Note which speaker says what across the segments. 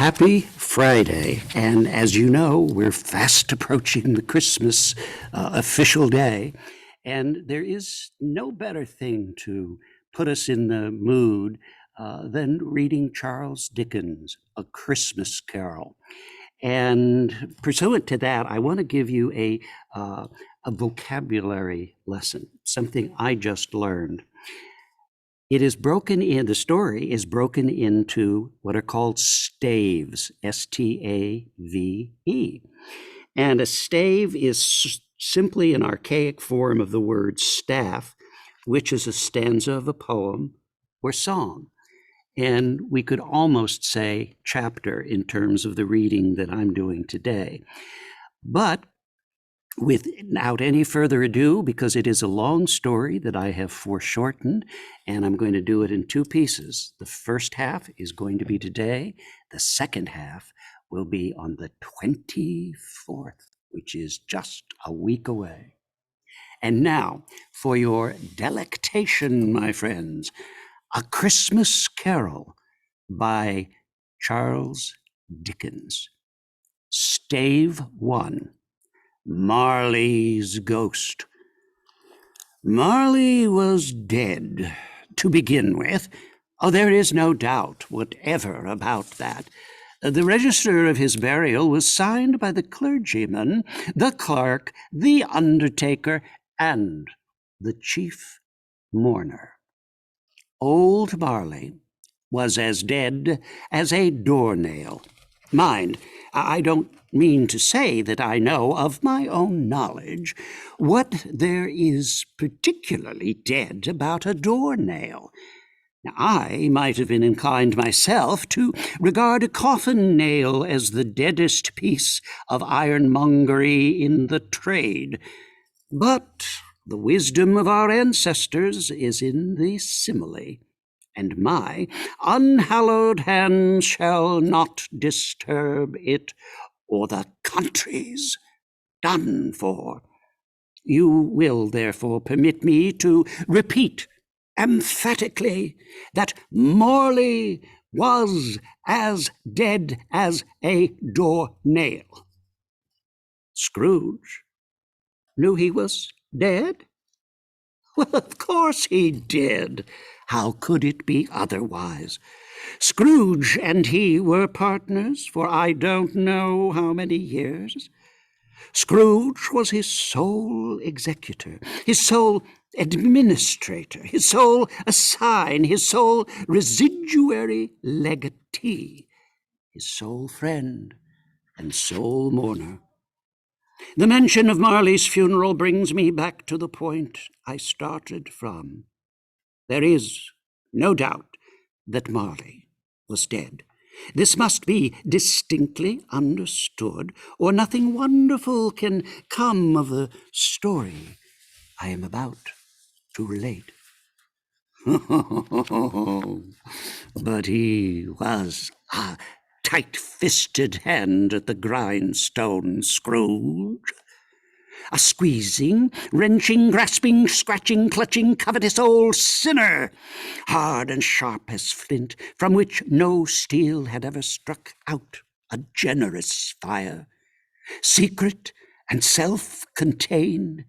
Speaker 1: Happy Friday, and as you know, we're fast approaching the Christmas official day, and there is no better thing to put us in the mood than reading Charles Dickens' A Christmas Carol. And pursuant to that, I want to give you a vocabulary lesson, something I just learned. The story is broken into what are called staves, S-T-A-V-E. And a stave is simply an archaic form of the word staff, which is a stanza of a poem or song. And we could almost say chapter in terms of the reading that I'm doing today. But without any further ado, because it is a long story that I have foreshortened, and I'm going to do it in two pieces. The first half is going to be today. The second half will be on the 24th, which is just a week away. And now, for your delectation, my friends, A Christmas Carol by Charles Dickens. Stave 1. Marley's Ghost. Marley was dead, to begin with. Oh, there is no doubt whatever about that. The register of his burial was signed by the clergyman, the clerk, the undertaker, and the chief mourner. Old Marley was as dead as a doornail. Mind, I don't mean to say that I know of my own knowledge what there is particularly dead about a doornail. Now, I might have been inclined myself to regard a coffin nail as the deadest piece of ironmongery in the trade, but the wisdom of our ancestors is in the simile, and my unhallowed hand shall not disturb it, or the country's done for. You will therefore permit me to repeat emphatically that Morley was as dead as a doornail. Scrooge knew he was dead? Well, of course he did. How could it be otherwise? Scrooge and he were partners for I don't know how many years. Scrooge was his sole executor, his sole administrator, his sole assign, his sole residuary legatee, his sole friend and sole mourner. The mention of Marley's funeral brings me back to the point I started from. There is no doubt that Marley was dead. This must be distinctly understood, or nothing wonderful can come of the story I am about to relate. But he was a tight-fisted hand at the grindstone, Scrooge. A squeezing, wrenching, grasping, scratching, clutching, covetous old sinner, hard and sharp as flint, from which no steel had ever struck out a generous fire, secret and self-contained,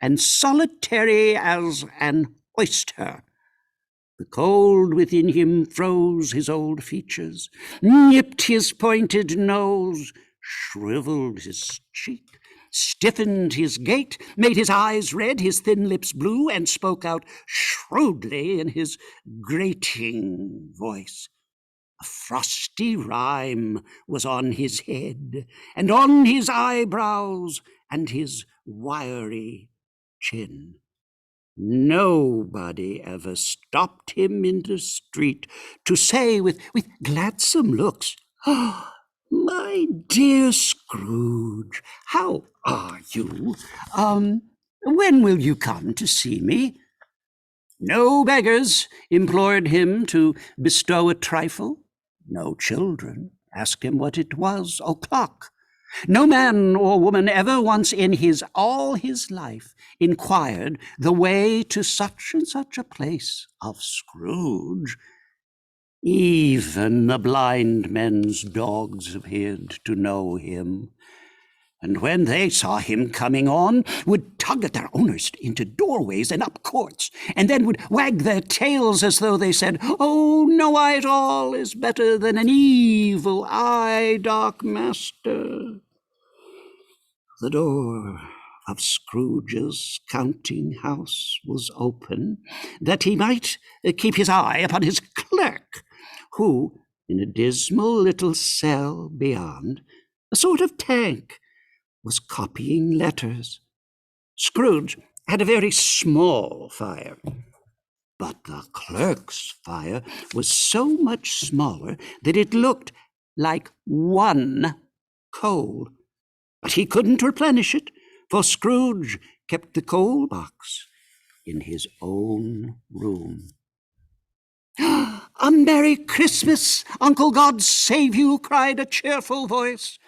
Speaker 1: and solitary as an oyster. The cold within him froze his old features, nipped his pointed nose, shriveled his cheek, stiffened his gait, made his eyes red, his thin lips blue, and spoke out shrewdly in his grating voice. A frosty rime was on his head, and on his eyebrows, and his wiry chin. Nobody ever stopped him in the street to say with gladsome looks, "Oh, my dear Scrooge, how are you? When will you come to see me?" No beggars implored him to bestow a trifle. No children asked him what it was o'clock. No man or woman ever once in all his life inquired the way to such and such a place of Scrooge. Even the blind men's dogs appeared to know him, and when they saw him coming on, would tug at their owners into doorways and up courts, and then would wag their tails as though they said, "Oh, no eye at all is better than an evil eye, dark master." The door of Scrooge's counting-house was open, that he might keep his eye upon his clerk, who, in a dismal little cell beyond, a sort of tank, was copying letters. Scrooge had a very small fire, but the clerk's fire was so much smaller that it looked like one coal. But he couldn't replenish it, for Scrooge kept the coal box in his own room. "A Merry Christmas, Uncle, God save you!" cried a cheerful voice.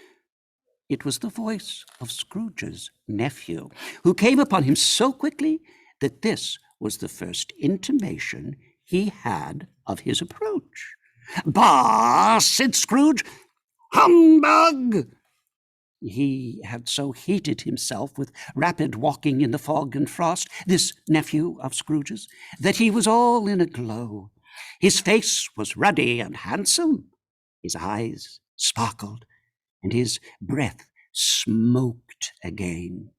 Speaker 1: It was the voice of Scrooge's nephew, who came upon him so quickly that this was the first intimation he had of his approach. "Bah!" said Scrooge. "Humbug!" He had so heated himself with rapid walking in the fog and frost, this nephew of Scrooge's, that he was all in a glow. His face was ruddy and handsome, his eyes sparkled, and his breath smoked again.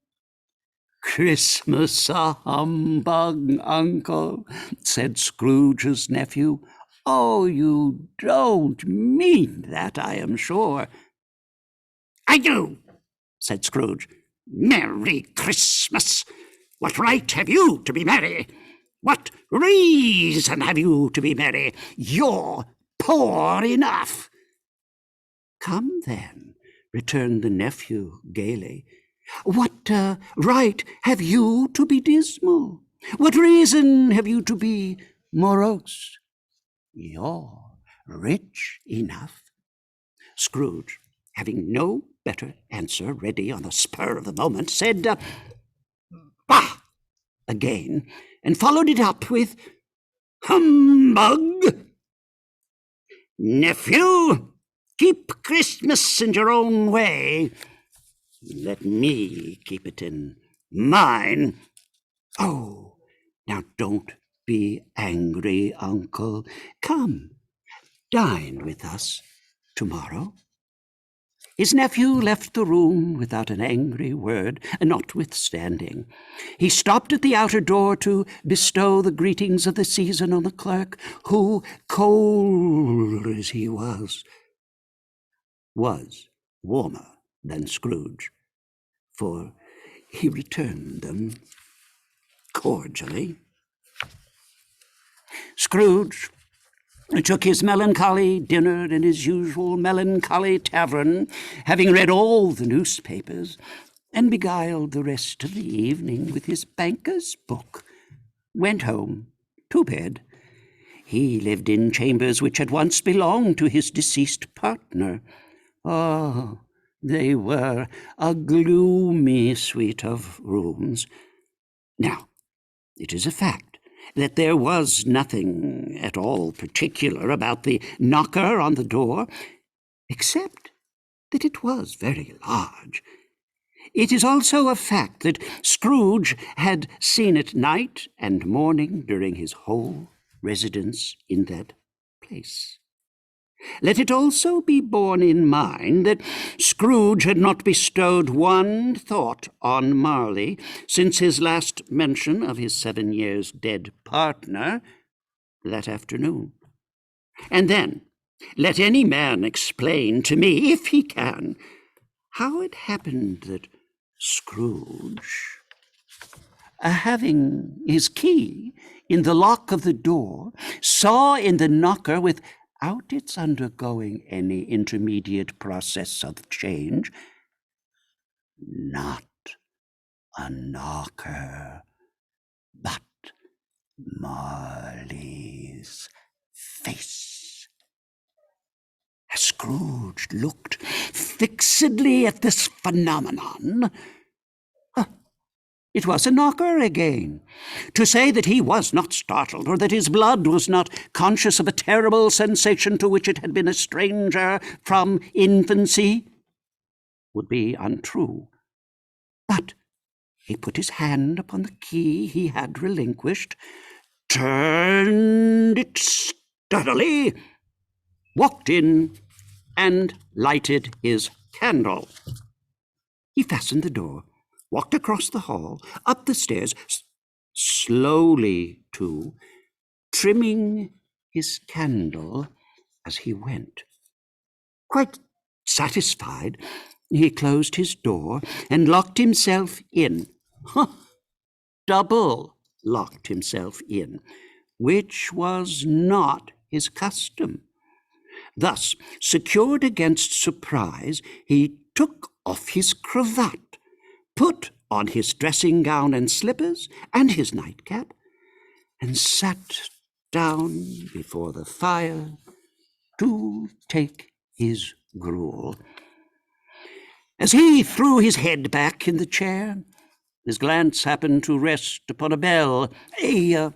Speaker 1: "Christmas a humbug, Uncle," said Scrooge's nephew. "Oh, you don't mean that, I am sure." "I do," said Scrooge. "Merry Christmas! What right have you to be merry? What reason have you to be merry? You're poor enough." "Come, then," returned the nephew gaily. "What right have you to be dismal? What reason have you to be morose? You're rich enough." Scrooge, having no better answer ready on the spur of the moment, said, "Bah!" again, and followed it up with, "Humbug! Nephew, keep Christmas in your own way. Let me keep it in mine. Oh, now don't be angry, Uncle. Come, dine with us tomorrow." His nephew left the room without an angry word, notwithstanding. He stopped at the outer door to bestow the greetings of the season on the clerk, who, cold as he was warmer than Scrooge, for he returned them cordially. Scrooge took his melancholy dinner in his usual melancholy tavern, having read all the newspapers, and beguiled the rest of the evening with his banker's book. Went home to bed. He lived in chambers which had once belonged to his deceased partner. Oh, they were a gloomy suite of rooms. Now, it is a fact that there was nothing at all particular about the knocker on the door, except that it was very large. It is also a fact that Scrooge had seen it night and morning during his whole residence in that place. Let it also be borne in mind that Scrooge had not bestowed one thought on Marley since his last mention of his 7 years dead partner that afternoon. And then, let any man explain to me, if he can, how it happened that Scrooge, having his key in the lock of the door, saw in the knocker, without its undergoing any intermediate process of change, not a knocker, but Marley's face. As Scrooge looked fixedly at this phenomenon, It was a knocker again. To say that he was not startled, or that his blood was not conscious of a terrible sensation to which it had been a stranger from infancy, would be untrue. But he put his hand upon the key he had relinquished, turned it sturdily, walked in, and lighted his candle. He fastened the door, walked across the hall, up the stairs, slowly too, trimming his candle as he went. Quite satisfied, he closed his door and locked himself in. Double locked himself in, which was not his custom. Thus, secured against surprise, he took off his cravat, put on his dressing gown and slippers and his nightcap, and sat down before the fire to take his gruel. As he threw his head back in the chair, his glance happened to rest upon a bell, a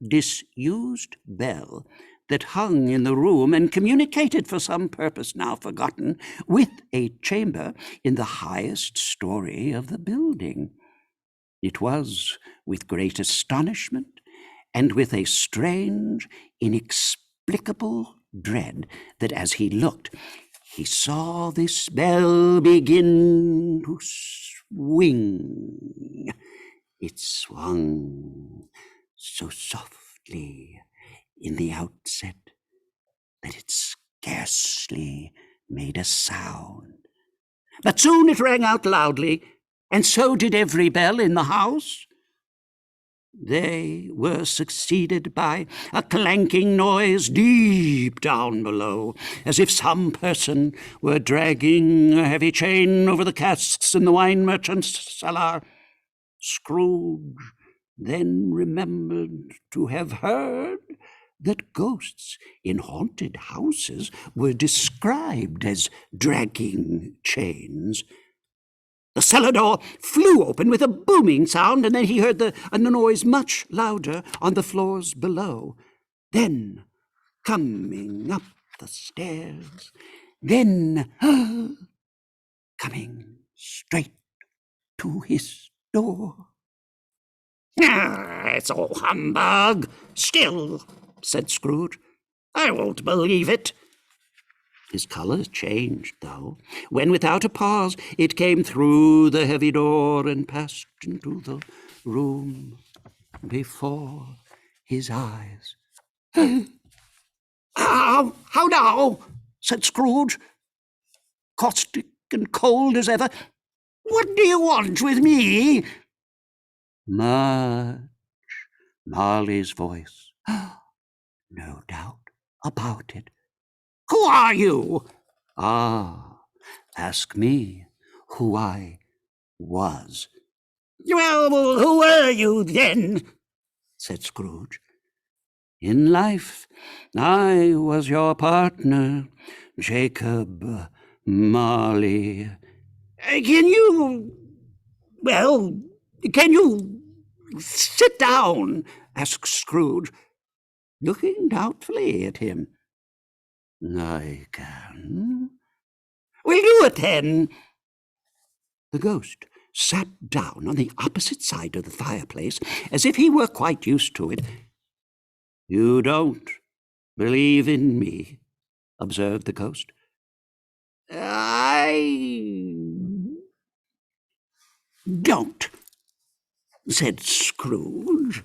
Speaker 1: disused bell that hung in the room and communicated for some purpose now forgotten with a chamber in the highest story of the building. It was with great astonishment and with a strange, inexplicable dread that as he looked, he saw this bell begin to swing. It swung so softly in the outset that it scarcely made a sound. But soon it rang out loudly, and so did every bell in the house. They were succeeded by a clanking noise deep down below, as if some person were dragging a heavy chain over the casks in the wine merchant's cellar. Scrooge then remembered to have heard that ghosts in haunted houses were described as dragging chains. The cellar door flew open with a booming sound, and then he heard a noise much louder on the floors below. Then, coming up the stairs, then coming straight to his door. "It's all humbug, still," said Scrooge. "I won't believe it." His colour changed, though, when without a pause it came through the heavy door and passed into the room before his eyes. How now?" said Scrooge, caustic and cold as ever. "What do you want with me?" Much, Marley's voice. No doubt about it. "Who are you?" "Ah, ask me who I was." "Well, who were you then?" said Scrooge. "In life, I was your partner, Jacob Marley." Can you sit down?" asked Scrooge, looking doubtfully at him. "I can." "Will you attend?" The ghost sat down on the opposite side of the fireplace, as if he were quite used to it. "You don't believe in me?" observed the ghost. "I don't," said Scrooge.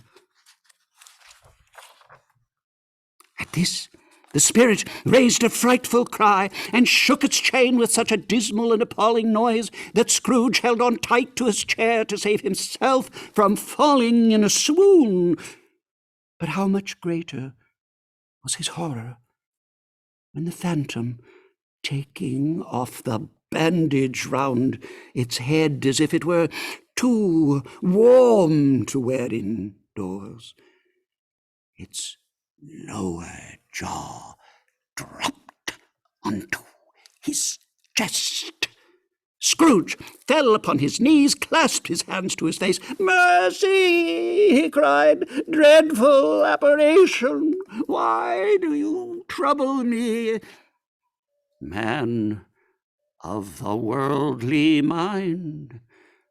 Speaker 1: At this, the spirit raised a frightful cry and shook its chain with such a dismal and appalling noise that Scrooge held on tight to his chair to save himself from falling in a swoon. But how much greater was his horror when the phantom, taking off the bandage round its head as if it were too warm to wear indoors, its lower jaw dropped onto his chest, Scrooge fell upon his knees, clasped his hands to his face. "Mercy!" he cried. "Dreadful apparition! Why do you trouble me?" "Man of the worldly mind,"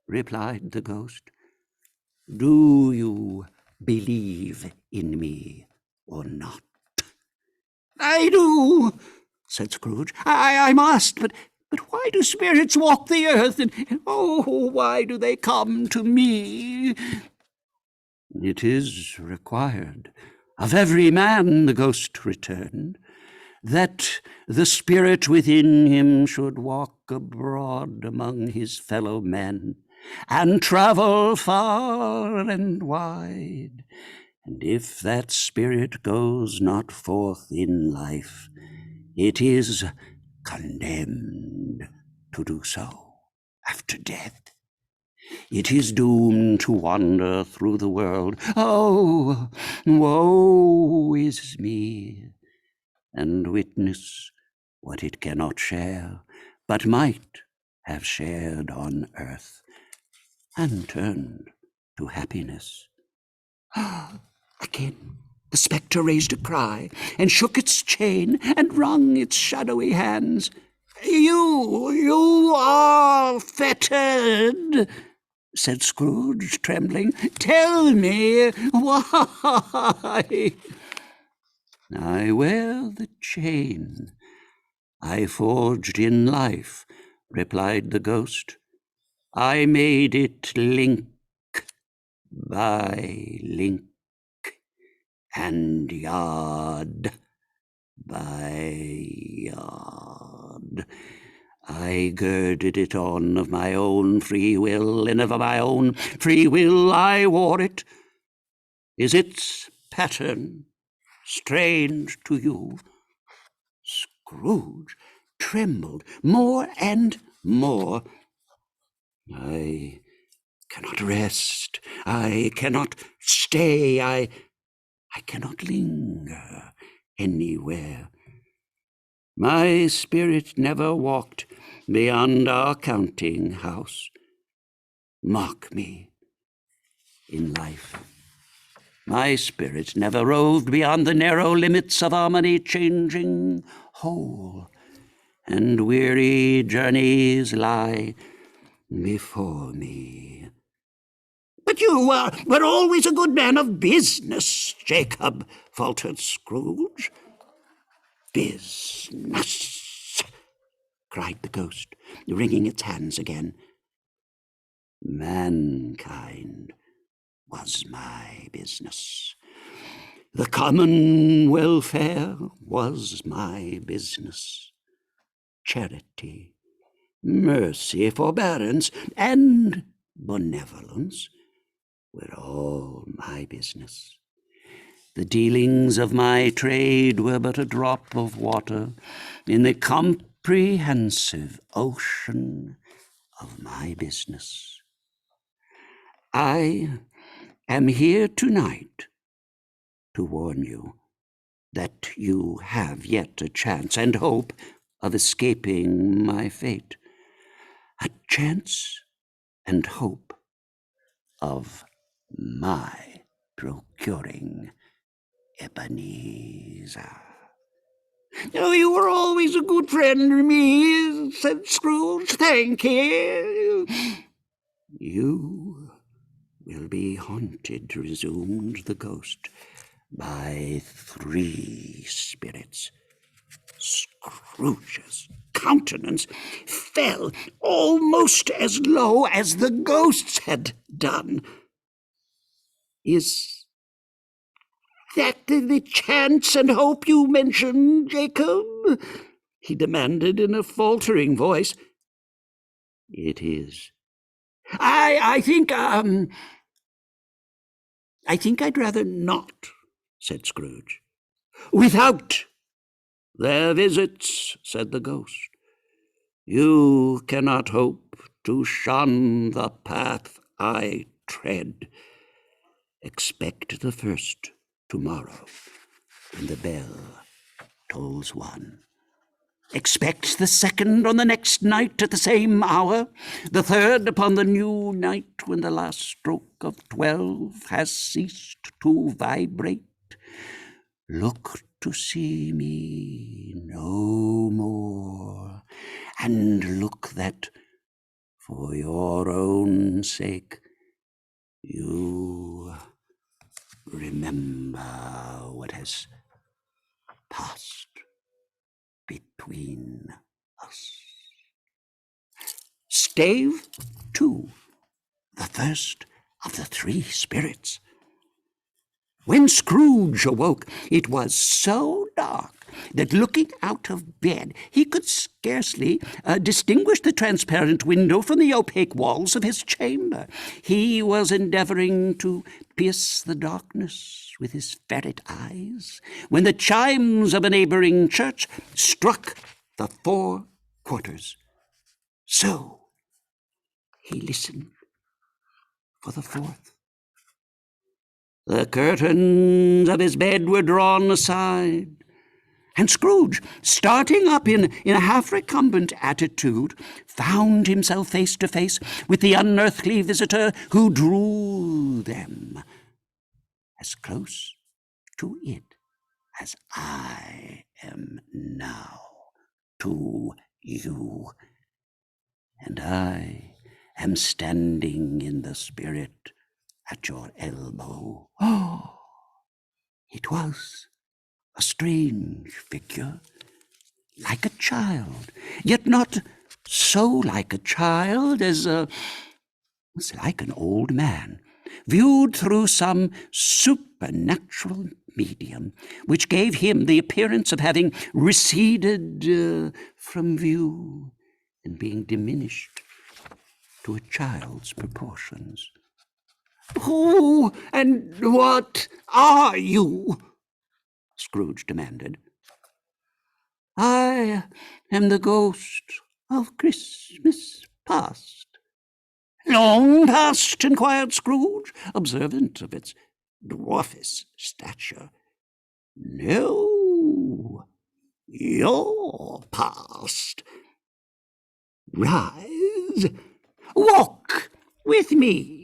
Speaker 1: replied the ghost, "do you believe in me or not?" "I do," said Scrooge. I must, but why do spirits walk the earth, and oh, why do they come to me?" "It is required of every man," the ghost returned, "that the spirit within him should walk abroad among his fellow men, and travel far and wide. And if that spirit goes not forth in life, it is condemned to do so after death. It is doomed to wander through the world. Oh, woe is me! And witness what it cannot share, but might have shared on earth, and turned to happiness." Again the spectre raised a cry, and shook its chain, and wrung its shadowy hands. You are fettered," said Scrooge, trembling. "Tell me why." "I wear the chain I forged in life," replied the ghost. "I made it link by link, and yard by yard. I girded it on of my own free will, and of my own free will I wore it. Is its pattern strange to you?" Scrooge trembled more and more. "I cannot rest. I cannot stay. I cannot linger anywhere. My spirit never walked beyond our counting house. Mock me in life. My spirit never roved beyond the narrow limits of our money-changing hole, and weary journeys lie before me." "But you were always a good man of business, Jacob," faltered Scrooge. "Business!" cried the ghost, wringing its hands again. "Mankind was my business. The common welfare was my business. Charity, mercy, forbearance, and benevolence were all my business. The dealings of my trade were but a drop of water in the comprehensive ocean of my business. I am here tonight to warn you that you have yet a chance and hope of escaping my fate. A chance and hope of my procuring Ebenezer." "Oh, you were always a good friend to me," said Scrooge. "Thank you." "You will be haunted," resumed the ghost, "by 3 spirits." Scrooge's countenance fell almost as low as the ghost's had done. "Is that the chance and hope you mentioned, Jacob?" he demanded in a faltering voice. "It is." I think I'd rather not," said Scrooge. "Without their visits," said the ghost, "you cannot hope to shun the path I tread. Expect the first tomorrow, when the bell tolls 1. Expect the second on the next night at the same hour, the third upon the new night when the last stroke of 12 has ceased to vibrate. Look to see me no more, and look that, for your own sake, you remember what has passed between us. Stave 2, the first of the three spirits. When Scrooge awoke, it was so dark that looking out of bed, he could scarcely distinguish the transparent window from the opaque walls of his chamber. He was endeavoring to pierce the darkness with his ferret eyes when the chimes of a neighboring church struck the 4 quarters. So he listened for the 4th. The curtains of his bed were drawn aside, and Scrooge, starting up in a half-recumbent attitude, found himself face to face with the unearthly visitor who drew them as close to it as I am now to you. And I am standing in the spirit at your elbow. Oh, it was a strange figure, like a child, yet not so like a child as was like an old man, viewed through some supernatural medium, which gave him the appearance of having receded from view and being diminished to a child's proportions. "Who and what are you?" Scrooge demanded. "I am the ghost of Christmas past." "Long past?" inquired Scrooge, observant of its dwarfish stature. "No, your past. Rise, walk with me."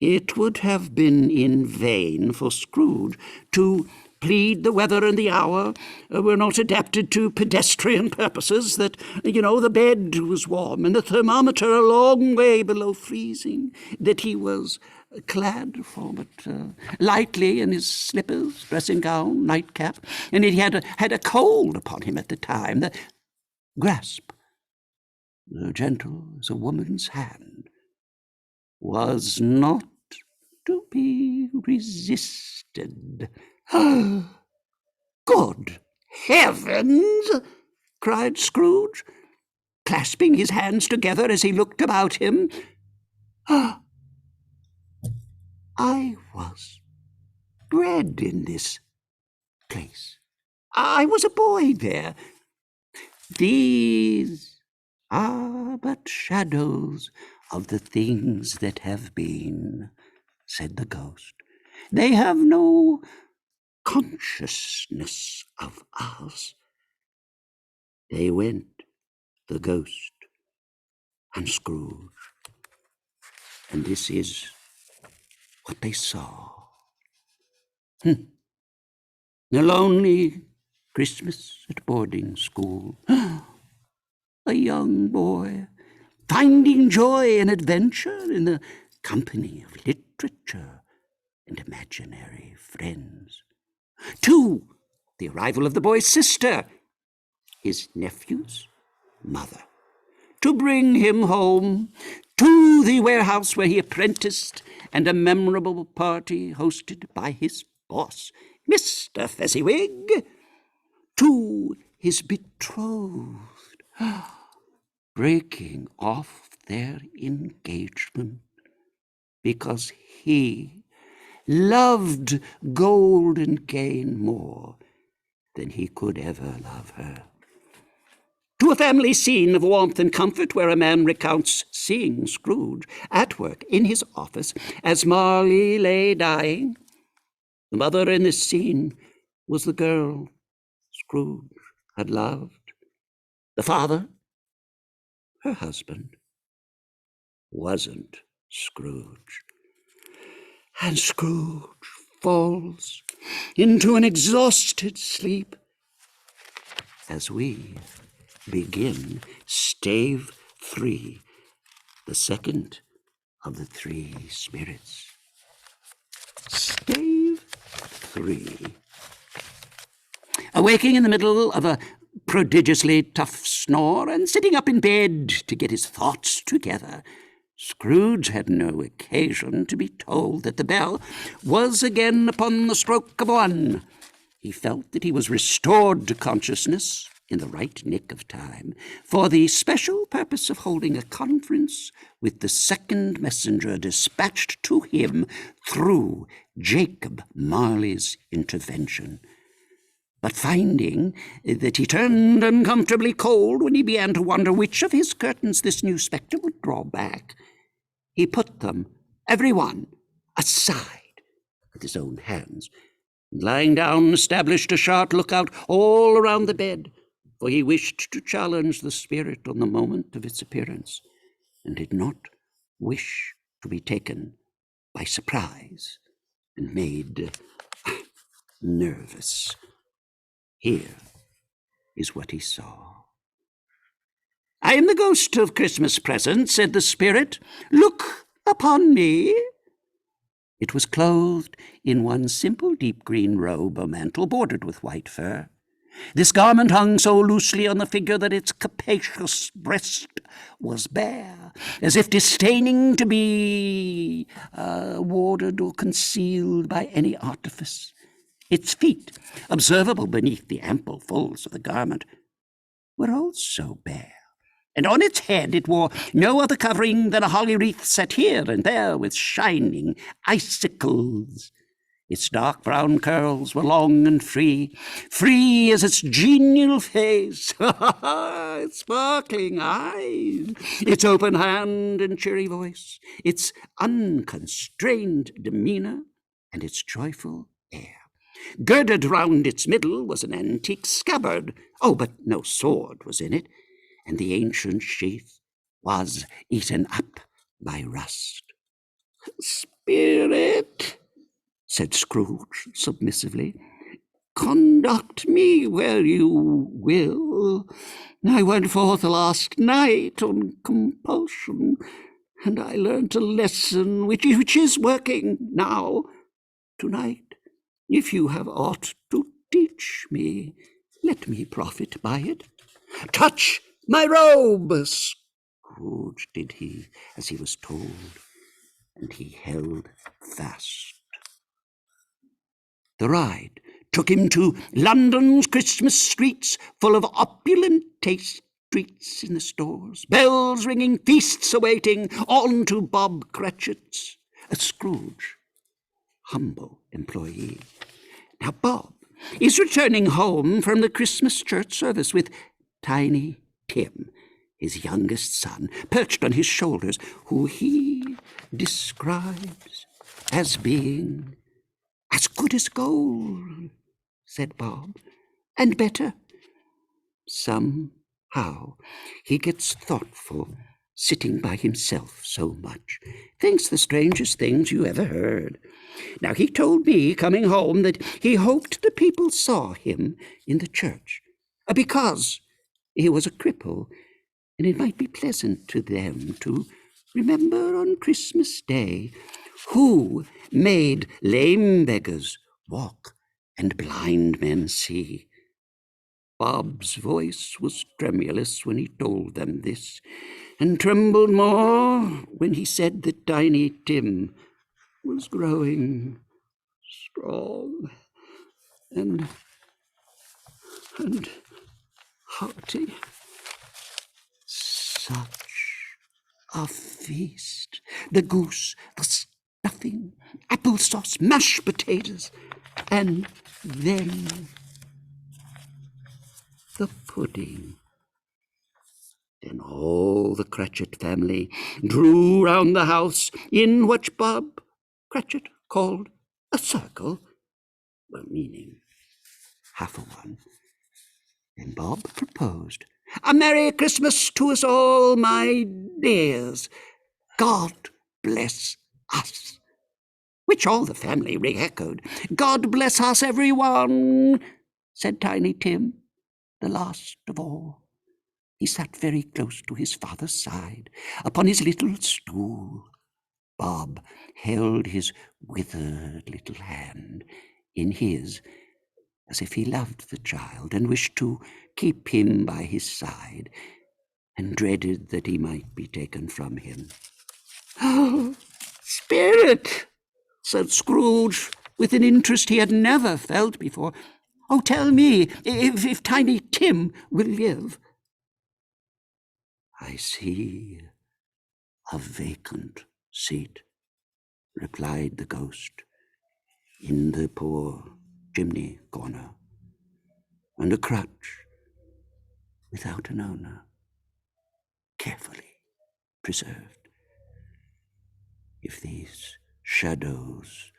Speaker 1: It would have been in vain for Scrooge to plead the weather and the hour were not adapted to pedestrian purposes, that, the bed was warm and the thermometer a long way below freezing, that he was clad but lightly in his slippers, dressing gown, nightcap, and he had a cold upon him at the time. The grasp, though gentle as a woman's hand, was not to be resisted. "Good heavens!" cried Scrooge, clasping his hands together as he looked about him. "I was bred in this place. I was a boy there. These are but shadows of the things that have been," said the ghost. "They have no consciousness of us." They went, the ghost and Scrooge, and this is what they saw. A lonely Christmas at boarding school. A young boy finding joy and adventure in the company of literature and imaginary friends. 2, the arrival of the boy's sister, his nephew's mother, to bring him home. 2, the warehouse where he apprenticed, and a memorable party hosted by his boss, Mr. Fezziwig. 2, his betrothed, breaking off their engagement because he loved Golden Cane more than he could ever love her. To a family scene of warmth and comfort where a man recounts seeing Scrooge at work in his office as Marley lay dying. The mother in this scene was the girl Scrooge had loved. The father, her husband, wasn't Scrooge. And Scrooge falls into an exhausted sleep as we begin Stave 3, the second of the three spirits. Stave 3. Awaking in the middle of a prodigiously tough snore and sitting up in bed to get his thoughts together, Scrooge had no occasion to be told that the bell was again upon the stroke of 1. He felt that he was restored to consciousness in the right nick of time for the special purpose of holding a conference with the second messenger dispatched to him through Jacob Marley's intervention. But finding that he turned uncomfortably cold when he began to wonder which of his curtains this new spectre would draw back, he put them, every one, aside with his own hands, and lying down established a sharp lookout all around the bed, for he wished to challenge the spirit on the moment of its appearance, and did not wish to be taken by surprise and made nervous. Here is what he saw. "I am the ghost of Christmas present," said the spirit. "Look upon me." It was clothed in one simple deep green robe or mantle bordered with white fur. This garment hung so loosely on the figure that its capacious breast was bare, as if disdaining to be warded or concealed by any artifice. Its feet, observable beneath the ample folds of the garment, were also bare, and on its head it wore no other covering than a holly wreath set here and there with shining icicles. Its dark brown curls were long and free as its genial face, its sparkling eyes, its open hand and cheery voice, its unconstrained demeanor, and its joyful air. Girded round its middle was an antique scabbard. Oh, but no sword was in it, and the ancient sheath was eaten up by rust. "Spirit," said Scrooge submissively, "conduct me where you will. I went forth last night on compulsion, and I learnt a lesson which is working now. Tonight, if you have aught to teach me, let me profit by it." "Touch my robe!" Scrooge did he as he was told, and he held fast. The ride took him to London's Christmas streets, full of opulent taste, treats in the stores, bells ringing, feasts awaiting, on to Bob Cratchit's, a Scrooge, humble employee. Now Bob is returning home from the Christmas church service with Tiny Tim, his youngest son, perched on his shoulders, who he describes as being "as good as gold," said Bob, "and better." Somehow he gets thoughtful, sitting by himself so much. Thinks the strangest things you ever heard. Now he told me, coming home, that he hoped the people saw him in the church, because he was a cripple, and it might be pleasant to them to remember on Christmas Day who made lame beggars walk and blind men see. Bob's voice was tremulous when he told them this, and trembled more when he said that Tiny Tim was growing strong and hearty. Such a feast! The goose, the stuffing, applesauce, mashed potatoes, and then the pudding. Then all the Cratchit family drew round the house in what Bob Cratchit called a circle, well, meaning half a one, Then Bob proposed, "A Merry Christmas to us all, my dears. God bless us." Which all the family re-echoed. "God bless us, everyone," said Tiny Tim, the last of all. He sat very close to his father's side, upon his little stool. Bob held his withered little hand in his, as if he loved the child and wished to keep him by his side, and dreaded that he might be taken from him. "Oh, Spirit," said Scrooge, with an interest he had never felt before. "Oh, tell me if Tiny Tim will live." "I see a vacant seat," replied the ghost, "in the poor chimney corner, and a crutch without an owner, carefully preserved. If these shadows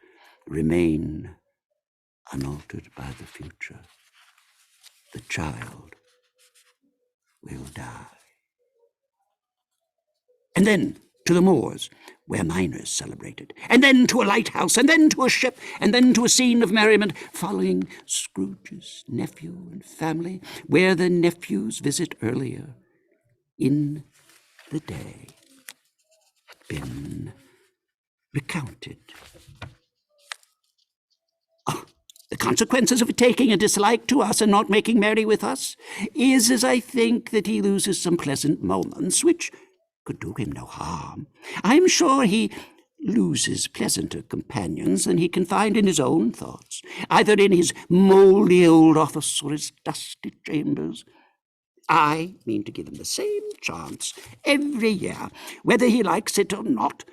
Speaker 1: remain unaltered by the future, the child will die." And then to the moors, where miners celebrated, and then to a lighthouse, and then to a ship, and then to a scene of merriment, following Scrooge's nephew and family, where the nephews visit earlier in the day had been recounted. The consequences of taking a dislike to us and not making merry with us is, as I think, that he loses some pleasant moments, which could do him no harm. I'm sure he loses pleasanter companions than he can find in his own thoughts, either in his mouldy old office or his dusty chambers. I mean to give him the same chance every year, whether he likes it or not,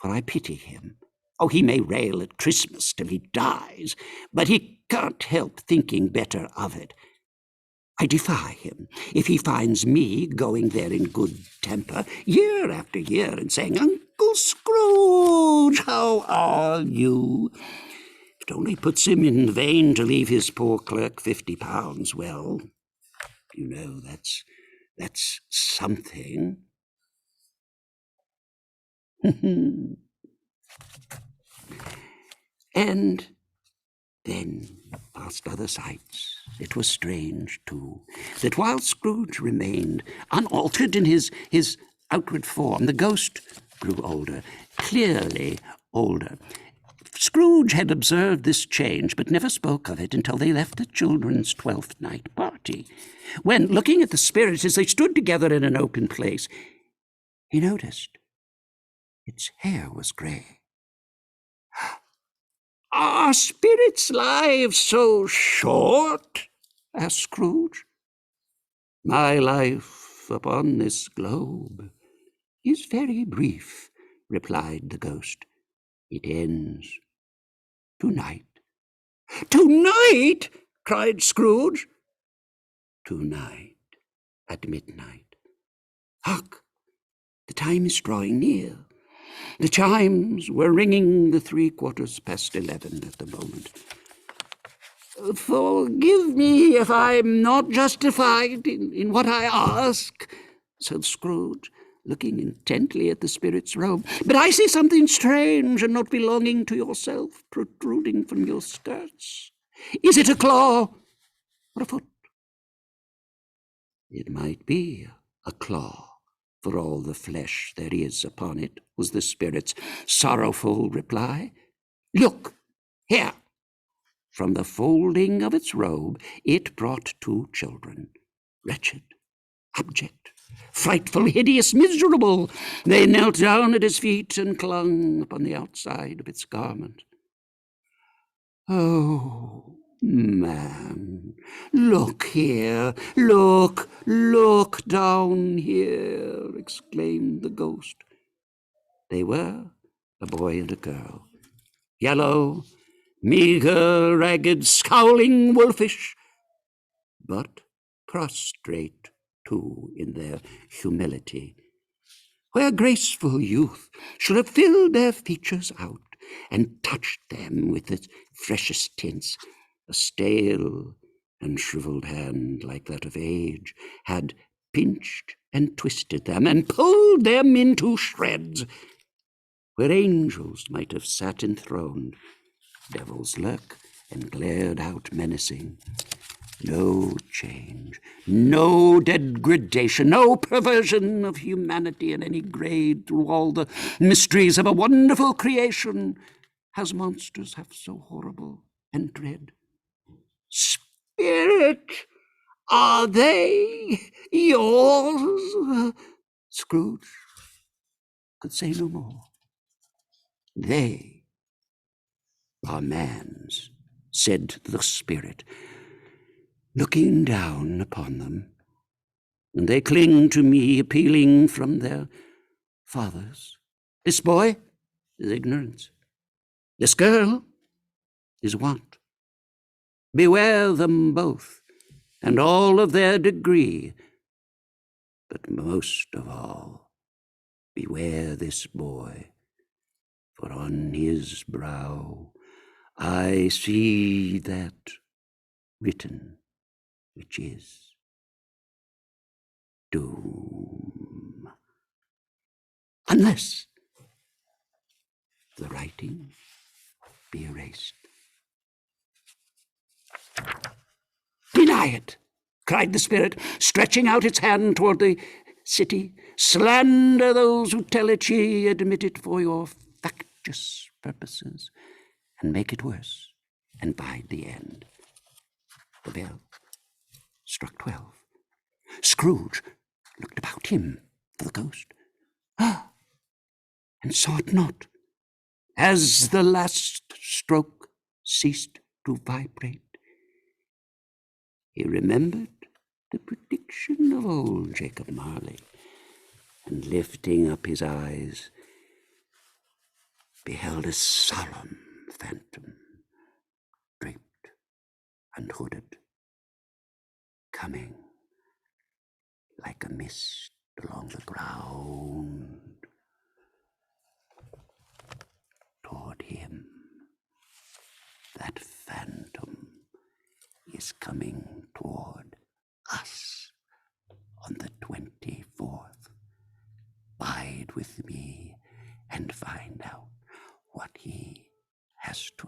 Speaker 1: for I pity him. Oh, he may rail at Christmas till he dies, but he can't help thinking better of it. I defy him if he finds me going there in good temper year after year and saying, "Uncle Scrooge, how are you?" It only puts him in the vein to leave his poor clerk £50. Well, you know, that's something. And then, past other sights, it was strange, too, that while Scrooge remained unaltered in his outward form, the ghost grew older, clearly older. Scrooge had observed this change, but never spoke of it until they left the children's 12th night party, when, looking at the spirit as they stood together in an open place, he noticed its hair was grey. "Are spirits' lives so short?" asked Scrooge. "My life upon this globe is very brief," replied the ghost. "It ends tonight." "Tonight?" cried Scrooge. "Tonight, at midnight. Hark! The time is drawing near." The chimes were ringing the 11:15 at the moment. "Forgive me if I'm not justified in what I ask," said Scrooge, looking intently at the spirit's robe, "but I see something strange and not belonging to yourself protruding from your skirts. Is it a claw or a foot?" "It might be a claw, for all the flesh there is upon it," was the spirit's sorrowful reply. "Look, here." From the folding of its robe, it brought 2 children, wretched, abject, frightful, hideous, miserable. They knelt down at his feet and clung upon the outside of its garment. "Oh, man, look here, look down here," exclaimed the ghost. They were a boy and a girl, yellow, meager, ragged, scowling, wolfish, but prostrate, too, in their humility, where graceful youth should have filled their features out and touched them with its freshest tints. A stale, and shriveled hand like that of age had pinched and twisted them and pulled them into shreds. Where angels might have sat enthroned, devils lurk and glared out menacing. No change, no degradation, no perversion of humanity in any grade through all the mysteries of a wonderful creation has monsters half so horrible and dread. Spirit, are they yours? Scrooge could say no more. They are man's, said the spirit, looking down upon them. And they cling to me, appealing from their fathers. This boy is ignorance. This girl is want. Beware them both, and all of their degree. But most of all, beware this boy, for on his brow I see that written which is doom. Unless the writing be erased. Deny it, cried the spirit, stretching out its hand toward the city. Slander those who tell it, ye admit it for your factious purposes, and make it worse, and bide the end. The bell struck 12. Scrooge looked about him for the ghost, and saw it not. As the last stroke ceased to vibrate, he remembered the prediction of old Jacob Marley, and lifting up his eyes, beheld a solemn phantom, draped and hooded, coming like a mist along the ground toward him. That phantom is coming toward us on the 24th. Bide with me and find out what he has to